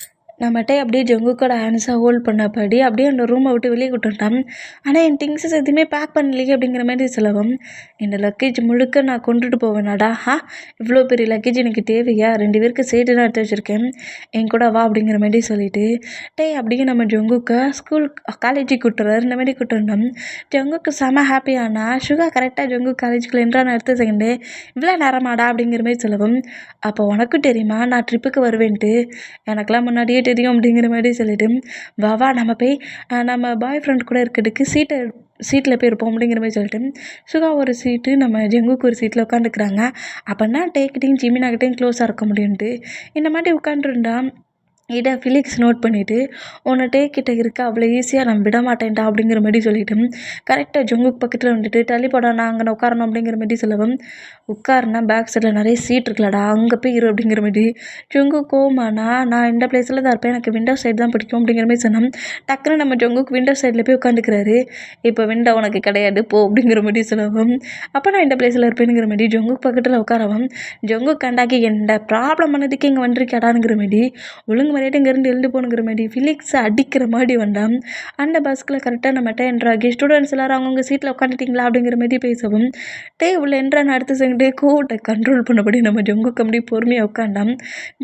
நம்மகிட்ட அப்படியே ஜங்குக்கோட ஹேண்ட்ஸாக ஹோல்ட் பண்ணபடி அப்படியே அந்த ரூமை விட்டு வெளியே கூட்டுட்டான். ஆனால் என் திங்ஸஸ் எதுவுமே பேக் பண்ணலையே அப்படிங்கிற மாதிரி சொல்லவும் இந்த லக்கேஜ் முழுக்க நான் கொண்டுட்டு போவேனாடா இவ்வளோ பெரிய லக்கேஜ் எனக்கு தேவையா 2 பேருக்கு சேர்த்து தான் எடுத்து வச்சுருக்கேன் என் கூட வா அப்படிங்கிற மாதிரி சொல்லிட்டு அப்படியே நம்ம ஜங்குக்கு ஸ்கூல் காலேஜுக்கு கூட்டுறாரு இந்த மாதிரி கூட்டுருந்தோம். ஜங்குக்கு செம ஹாப்பியானா சுகா கரெக்டாக ஜங்கு காலேஜுக்குள்ள என்றா நான் எடுத்த செகண்டு இவ்வளோ நேரமாடா அப்படிங்கிற மாதிரி சொல்லவும் அப்போ உனக்கும் தெரியுமா நான் ட்ரிப்புக்கு வருவேன்ட்டு எனக்கெல்லாம் முன்னாடியே தெரியும் அப்படிங்கிற மாதிரி சொல்லிட்டு வா நம்ம போய் நம்ம பாய் ஃப்ரெண்ட் கூட இருக்கிறதுக்கு சீட்டில் போய் இருப்போம் அப்படிங்கிற மாதிரி சொல்லிட்டு சுகா ஒரு சீட்டு நம்ம ஜங்குக்கு ஒரு சீட்டில் உட்காந்துக்கிறாங்க. அப்படின்னா டேக்கிட்டையும் ஜிமினாக்கிட்டையும் க்ளோஸாக இருக்க முடியும்ட்டு இந்த மாதிரி உட்காந்துருந்தா இதை ஃபிலிக்ஸ் நோட் பண்ணிவிட்டு உன்னை கிட்ட இருக்க அவ்வளோ ஈஸியாக நான் விட மாட்டேன்டா அப்படிங்கிற மாதிரி சொல்லிவிட்டு கரெக்டாக ஜங்குக் பக்கத்தில் வந்துட்டு தள்ளி போடா நான் அங்கே உட்காரணும் அப்படிங்கிற மாதிரி சொல்லவும் உட்காருனா பேக் சைடில் நிறைய சீட் இருக்கலடா அங்கே போய் இரு அப்படிங்கிற மாதிரி ஜங்குக் கோமானா நான் இந்த பிளேஸில் தான் இருப்பேன் எனக்கு விண்டோ சைடு தான் பிடிக்கும் அப்படிங்கிற மாதிரி சொன்னோம். டக்குன்னு நம்ம ஜங்குக் விண்டோ சைடில் போய் உட்காந்துக்கிறாரு. இப்போ விண்டோ உனக்கு கிடையாது போ அப்படிங்கிற மாதிரி சொல்லவும் அப்போ நான் இந்த பிளேஸில் இருப்பேனுங்கிற மாதிரி ஜங்குக் பக்கத்தில் உட்காரவும் ஜங்குக் கண்டாக்கி எந்த ப்ராப்ளம் பண்ணதுக்கு இங்கே வந்துருக்கடானுங்கிற மாதிரி ஒழுங்கு மரியாதை இங்கேருந்து எழுந்து போகணுங்கிற மாதிரி ஃபிலிக்ஸை அடிக்கிற மாதிரி வந்தான். அந்த பஸ்ஸில் கரெக்டாக நம்மகிட்ட என்ட்ராகி ஸ்டூடெண்ட்ஸ் எல்லோரும் அவங்கவுங்க சீட்டில் உட்காந்துட்டிங்களா அப்படிங்கிற மாதிரி பேசவும் உள்ள என்ட்ரான்னு அடுத்த செகண்டே கோவத்தை கண்ட்ரோல் பண்ணபடி நம்ம ஜங்குக்கு அப்படி பொறுமையாக உட்காண்டான்.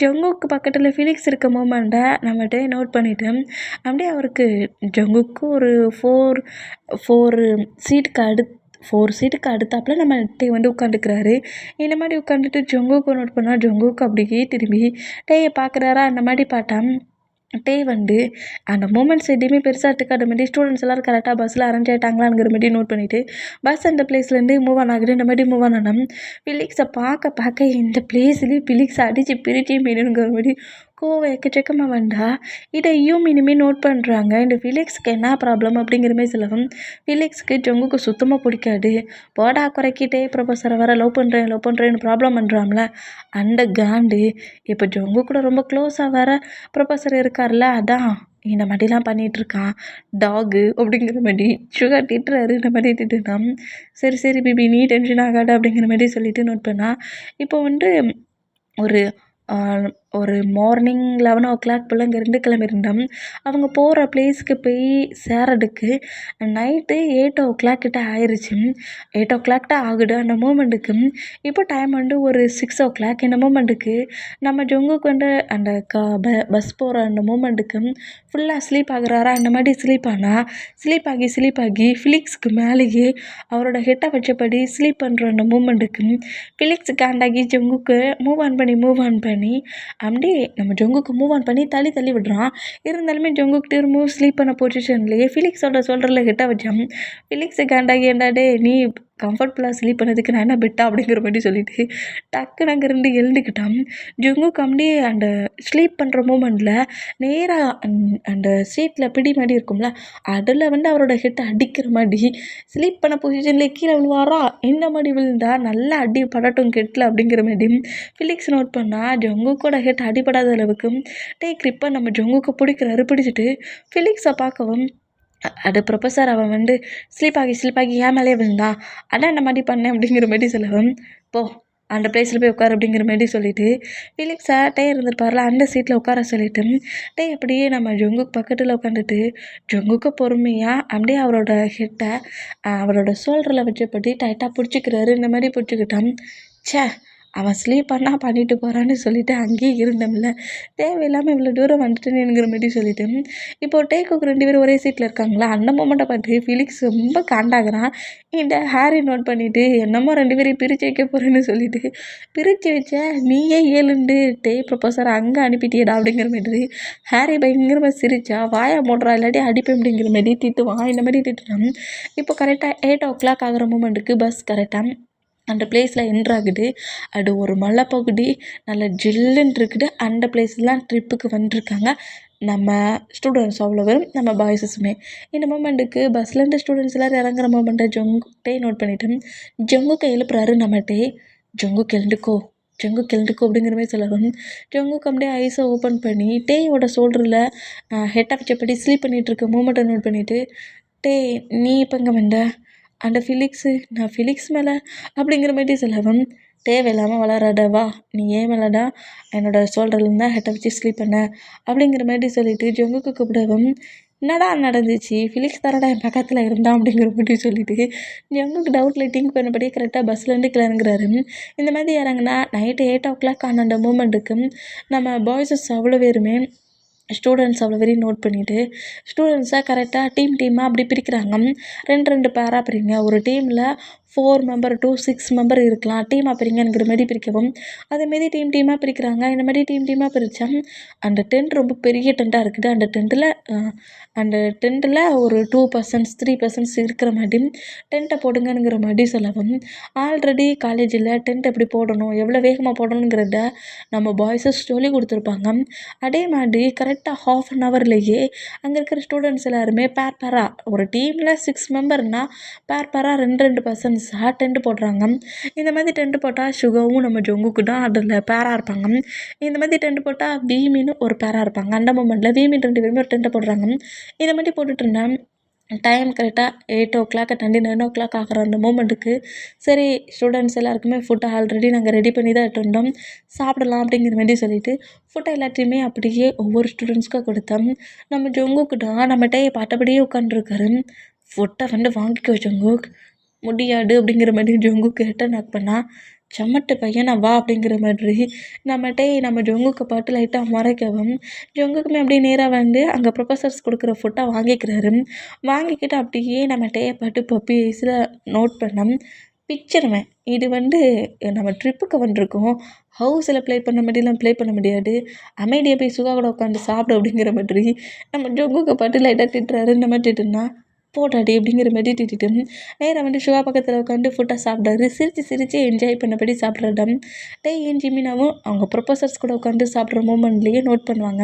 ஜங்குக்கு பக்கத்தில் ஃபிலிக்ஸ் இருக்க மூமெண்ட்டை நம்மகிட்ட நோட் பண்ணிவிட்டு அப்படியே அவருக்கு ஜங்குக்கு ஒரு ஃபோர் சீட்டுக்கு அடுத்தாப்புல நம்ம வந்து உட்காந்துக்கிறாரு. இந்த மாதிரி உட்காந்துட்டு ஜங்குக்கு நோட் பண்ணால் ஜங்குக்கு அப்படியே திரும்பி டேயை பார்க்குறாரா அந்த மாதிரி பார்த்தான். வந்து அந்த மூமெண்ட்ஸ் எதுவுமே பெருசாக எடுத்துக்காத மாதிரி ஸ்டூடெண்ட்ஸ் எல்லோரும் கரெக்டாக பஸ்ஸில் அரேஞ்ச் ஆகிட்டாங்களாங்கிற மாதிரி நோட் பண்ணிவிட்டு பஸ் அந்த பிளேஸ்லேருந்து மூவ் ஆன் ஆகுது. இந்த மாதிரி மூவ் ஆன் ஆனோம். ஃபிலிக்ஸை பார்க்க இந்த பிளேஸ்லேயே ஃபிலிக்ஸை அடித்து பிரிச்சு மீனுங்கிற மாதிரி கோவம் எக்கச்சக்கமாக வந்தா இதையும் இனிமேல் நோட் பண்ணுறாங்க. இந்த ஃபிலிக்ஸ்க்கு என்ன ப்ராப்ளம் அப்படிங்கிற மாதிரி சொல்லவும் ஃபிலிக்ஸ்க்கு ஜங்குக்கு சுத்தமாக பிடிக்காது. போடா குறைக்கிட்டே ப்ரொஃபஸரை வர லவ் பண்ணுறேன்னு ப்ராப்ளம் பண்ணுறாம்ல அந்த காண்டு இப்போ ஜங்கு கூட ரொம்ப க்ளோஸாக வர ப்ரொஃபஸர் இருக்கார்ல அதான் இந்த மாதிரிலாம் பண்ணிகிட்ருக்கான் டாகு அப்படிங்கிற மாதிரி சுகர் திட்டுறாரு. இந்த மாதிரி திட்டுனான். சரி பிபி நீ டென்ஷன் ஆகாது அப்படிங்கிற மாதிரி சொல்லிட்டு நோட் பண்ணா. இப்போ ஒரு மார்னிங் 11 போல் இங்கேருந்து கிளம்பியிருந்தோம். அவங்க போகிற பிளேஸ்க்கு போய் சேரதுக்கு நைட்டு 8 கிட்ட ஆயிடுச்சு. 8 கிட்ட ஆகுது. அந்த மூமெண்ட்டுக்கு இப்போ டைம் ஒரு 6 இந்த மூமெண்ட்டுக்கு நம்ம ஜங்குக்கு அந்த பஸ் போகிற அந்த மூமெண்ட்டுக்கு ஃபுல்லாக ஸ்லீப் ஆகுறாரா. அந்த மாதிரி ஸ்லீப் ஆகி ஃபிலிக்ஸ்க்கு மேலேயே அவரோட ஹெட்டை வச்சபடி ஸ்லீப் பண்ணுற அந்த மூமெண்ட்டுக்கு ஃபிலிக்ஸ் கேண்டாகி ஜங்குக்கு மூவ் ஆன் பண்ணி அப்படியே நம்ம ஜங்குக்கு மூவ் ஆன் பண்ணி தள்ளி விடுறான். இருந்தாலுமே ஜங்குக்கு திரும்ப ஸ்லீப் பண்ண பொசிஷன்லேயே ஃபிலிக்ஸோட சொல்கிறல கிட்ட வச்சான். ஃபிலிக்ஸை கேண்டாகி என்னடே நீ கம்ஃபர்டபுளாக ஸ்லீப் பண்ணதுக்கு நான் என்ன பெட்டா அப்படிங்கிற மாதிரி சொல்லிட்டு டக்குன்னு அங்கேருந்து எழுந்துக்கிட்டான். ஜங்குக்கு அப்படியே அந்த ஸ்லீப் பண்ணுற மூமெண்ட்டில் நேராக அந்த சீட்டில் பிடி மாதிரி இருக்கும்ல அதில் அவரோட ஹெட்டை அடிக்கிற மாதிரி ஸ்லீப் பண்ண பொசிஷன்லேயே கீழே விழுவாரா. இந்த மாதிரி விழுந்தா நல்லா அடி படட்டும் கெட்டில் அப்படிங்கிற மாதிரி ஃபிலிக்ஸ் நோட் பண்ணால் ஜங்குக்கோட ஹெட் அடிபடாத அளவுக்கு கிரிப்பை நம்ம ஜங்குக்கு பிடிச்சிட்டு ஃபிலிக்ஸை பார்க்கவும் அது ப்ரொஃபஸர் அவன் ஸ்லீப் ஆகி ஏன் மேலே விழுந்தான் அதான் இந்த மாதிரி பண்ணேன் அப்படிங்கிற மாதிரி சொல்லவும் போ அந்த பிளேஸில் போய் உட்கார் அப்படிங்கிற மாதிரி சொல்லிவிட்டு ஃபிலிக்ஸை இருந்திருப்பார்ல அந்த சீட்டில் உட்கார சொல்லிவிட்டு அப்படியே நம்ம ஜங்குக்கு பக்கத்தில் உட்காந்துட்டு ஜங்குக்கு பொறுமையாக அப்படியே அவரோட ஹெட்டை அவரோட ஷோல்டரில் வச்சபடி டைட்டாக பிடிச்சிக்கிறாரு. இந்த மாதிரி பிடிச்சிக்கிட்டான். அவன் ஸ்லீப் பண்ணிட்டு போகிறான்னு சொல்லிட்டு அங்கேயே இருந்தோம்ல தேவையில்லாமல் இவ்வளோ தூரம் வந்துட்டேனுங்கிற மாதிரி சொல்லிட்டு இப்போது டேக்குக்கு 2 பேரும் ஒரே சீட்டில் இருக்காங்களா அந்த மொமெண்ட்டை பார்த்து ஃபிலிக்ஸ் ரொம்ப காண்டாகிறான். இந்த ஹாரி நோட் பண்ணிவிட்டு என்னமோ 2 பேரையும் பிரித்து வைக்க போகிறேன்னு சொல்லிட்டு பிரித்து வச்ச நீயே ஏழுண்டு ப்ரொஃபஸர் அங்கே அனுப்பிட்டியடா அப்படிங்கிற மாதிரி ஹாரி பயங்கரமாக சிரிச்சா வாயா மூடுறா இல்லாட்டி அடிப்பேன் அப்படிங்கிற மாதிரி திட்டுவான். இந்த மாதிரி திட்டுறான். இப்போ கரெக்டாக 8 ஆகிற மூமெண்ட்டுக்கு பஸ் கரெக்டாக அந்த பிளேஸில் என்ட்ராகுது. அது ஒரு மலைப்பகுதி நல்ல ஜில்லுன்னு இருக்குது. அந்த பிளேஸ்லாம் ட்ரிப்புக்கு வந்துருக்காங்க நம்ம ஸ்டூடெண்ட்ஸ் அவ்வளோ வரும் நம்ம பாய்ஸஸுமே. இந்த மூமெண்ட்டுக்கு பஸ்லேருந்து ஸ்டூடெண்ட்ஸ் எல்லோரும் இறங்குற மூமெண்ட்டை ஜங்குட்டே நோட் பண்ணிவிட்டு ஜங்குக்கு எழுப்புறாரு நம்மகிட்டே ஜங்குக்கு எழுந்துக்கோ அப்படிங்கிற மாதிரி சொல்லவும் ஜங்குக்கு அப்படியே ஐஸை ஓப்பன் பண்ணி டேயோட ஷோல்டரில் ஹெட்டை வச்சபடி ஸ்லீப் பண்ணிகிட்ருக்க மூமெண்ட்டை நோட் பண்ணிவிட்டு நீ இப்போ இங்கே வந்த அந்த நான் ஃபிலிக்ஸ் மேலே அப்படிங்கிற மாதிரி சொல்லவும் தேவையில்லாமல் வளராடவா நீ ஏன் மேலடா என்னோடய ஷோல்டர்லேருந்து தான் ஹெட்டை வச்சு ஸ்லீப் பண்ண அப்படிங்கிற மாதிரி சொல்லிவிட்டு ஜங்குக்கு கூப்பிடவும் என்னடா நடந்துச்சு ஃபிலிக்ஸ் தானடா என் பக்கத்தில் இருந்தான் அப்படிங்கிற மாதிரி சொல்லிவிட்டு ஜங்குக்கு டவுட்டில் திங்க் பண்ணபடியே கரெக்டாக பஸ்லேருந்து கிளம்புறாரு. இந்த மாதிரி இறங்குனா நைட்டு 8 ஆன அந்த மூமெண்ட்டுக்கு நம்ம பாய்ஸஸ் அவ்வளோ பேருமே ஸ்டூடெண்ட்ஸ் அவ்வளோ வரையும் நோட் பண்ணிவிட்டு ஸ்டூடெண்ட்ஸை கரெக்டாக டீமாக அப்படி பிரிக்கிறாங்க. 2 பேராக பிரிங்க. ஒரு டீமில் 4 மெம்பர் டூ 6 மெம்பர் இருக்கலாம். டீமாக பிரிங்கங்கிற மாரி பிரிக்கவும், அதேமாரி டீமாக பிரிக்கிறாங்க. இந்த மாரி டீமாக பிரித்தா அந்த டென்ட் ரொம்ப பெரிய டென்ட்டாக இருக்குது. அந்த டென்ட்டில் ஒரு 2 பர்சன்ஸ் 3 பர்சன்ஸ் இருக்கிற மாட்டி டென்ட்டை போடுங்கங்கிற மாரி சொல்லவும், ஆல்ரெடி காலேஜில் டென்ட் எப்படி போடணும், எவ்வளோ வேகமாக போடணுங்கிறத நம்ம பாய்ஸஸ் சொல்லிக் கொடுத்துருப்பாங்க. அதே மாதிரி கரெக்டாக 1/2 அன் ஹவர்லேயே அங்கே இருக்கிற ஸ்டூடெண்ட்ஸ் எல்லாருமே பேராக ஒரு டீமில் 6 மெம்பர்னால் பேராக 2 பர்சன்ஸாக டென்ட் போடுறாங்க. இந்த மாதிரி டென்ட் போட்டால் சுகாவும் நம்ம ஜொங்குக்கு தான் அதில் பேராக இருப்பாங்க. இந்த மாதிரி டென்ட் போட்டால் வீமின்னு ஒரு பேராக இருப்பாங்க. அந்த மூமெண்ட்டில் வீமின் 2 பேருமே ஒரு டென்ட்டை போடுறாங்க. இந்த மாதிரி போட்டுட்டு இருந்தேன். டைம் கரெக்டாக 8:00 தாண்டி 9:00 ஆகிற அந்த மூமெண்ட்டுக்கு சரி ஸ்டூடெண்ட்ஸ் எல்லாருக்குமே ஃபுட்டை ஆல்ரெடி நாங்கள் ரெடி பண்ணி தான் எடுத்துருந்தோம், சாப்பிடலாம் அப்படிங்கிற மாதிரி சொல்லிவிட்டு ஃபுட்டை எல்லாத்தையுமே அப்படியே ஒவ்வொரு ஸ்டூடெண்ட்ஸ்க்கும் கொடுத்தோம். நம்ம ஜொங்குக்கு தான் நம்மகிட்டே பார்த்தபடியே உட்காந்துருக்காரு. ஃபுட்டை வாங்கிக்கோ ஜொங்குக், முடியாது அப்படிங்கிற மாதிரி ஜொங்குக்கு நாக் பண்ணால் சமட்டு பையனா வா அப்படிங்கிற மாதிரி நம்ம ஜொங்குக்கு பாட்டு லைட்டாக மறைக்கவும், ஜொங்குக்குமே அப்படியே நேராக வந்து அங்கே ப்ரொஃபஸர்ஸ் கொடுக்குற ஃபுட்டை வாங்கிக்கிறாரு. வாங்கிக்கிட்டு அப்படியே நம்மகிட்டே பாட்டு பப்பீஸில் நோட் பண்ணோம். பிக்சருவேன் இது நம்ம ட்ரிப்புக்கு வந்திருக்கோம், ஹவுஸில் ப்ளே பண்ண மாதிரிலாம் ப்ளே பண்ண முடியாது, அமைதியாக போய் சுகா கூட உட்காந்து சாப்பிடு அப்படிங்கிற மாதிரி நம்ம ஜொங்குக்கு பாட்டு லைட்டாக திட்டுறாரு. நம்ம திட்டுனா போட்டாடி அப்படிங்கிற மாதிரி திட்டிட்டு நேராக சுகா பக்கத்தில் உட்காந்து ஃபுட்டை சாப்பிட்டாரு. சிரித்து என்ஜாய் பண்ணபடி சாப்பிட்ற டம் டே ஏன் ஜிமினாவும் அவங்க ப்ரொஃபஸர்ஸ் கூட உட்காந்து சாப்பிட்ற மூமெண்ட்லேயே நோட் பண்ணுவாங்க.